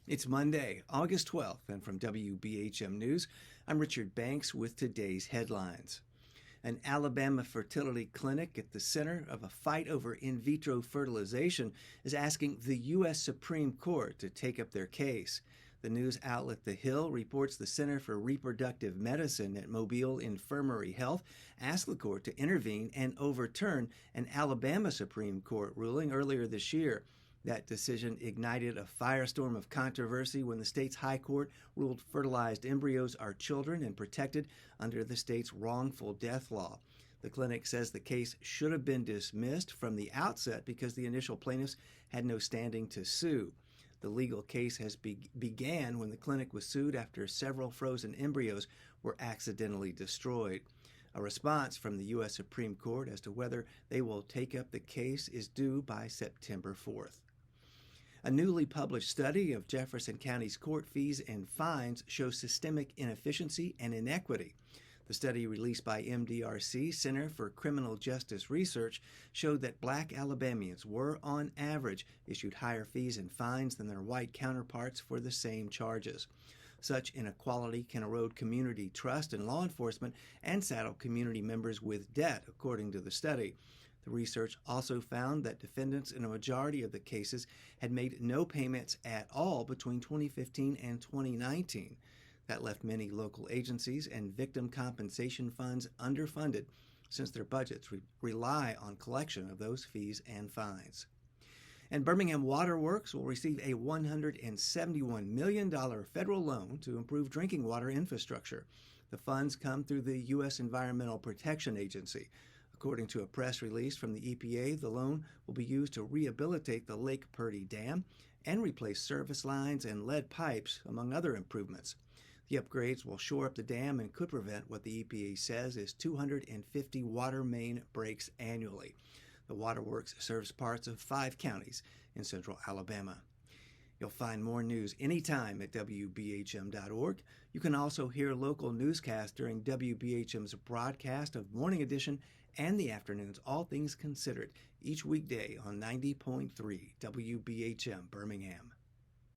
It's Monday, August 12th, and from WBHM News, I'm Richard Banks with today's headlines. An Alabama fertility clinic at the center of a fight over in vitro fertilization is asking the U.S. Supreme Court to take up their case. The news outlet The Hill reports the Center for Reproductive Medicine at Mobile Infirmary Health asked the court to intervene and overturn an Alabama Supreme Court ruling earlier this year. That decision ignited a firestorm of controversy when the state's high court ruled fertilized embryos are children and protected under the state's wrongful death law. The clinic says the case should have been dismissed from the outset because the initial plaintiffs had no standing to sue. The legal case began when the clinic was sued after several frozen embryos were accidentally destroyed. A response from the U.S. Supreme Court as to whether they will take up the case is due by September 4th. A newly published study of Jefferson County's court fees and fines shows systemic inefficiency and inequity. The study released by MDRC Center for Criminal Justice Research showed that black Alabamians were, on average, issued higher fees and fines than their white counterparts for the same charges. Such inequality can erode community trust in law enforcement and saddle community members with debt, according to the study. The research also found that defendants in a majority of the cases had made no payments at all between 2015 and 2019. That left many local agencies and victim compensation funds underfunded since their budgets rely on collection of those fees and fines. And Birmingham Water Works will receive a $171 million federal loan to improve drinking water infrastructure. The funds come through the U.S. Environmental Protection Agency. According to a press release from the EPA, the loan will be used to rehabilitate the Lake Purdy Dam and replace service lines and lead pipes, among other improvements. The upgrades will shore up the dam and could prevent what the EPA says is 250 water main breaks annually. The waterworks serves parts of 5 counties in central Alabama. You'll find more news anytime at WBHM.org. You can also hear local newscasts during WBHM's broadcast of Morning Edition and the afternoons, All Things Considered, each weekday on 90.3 WBHM Birmingham.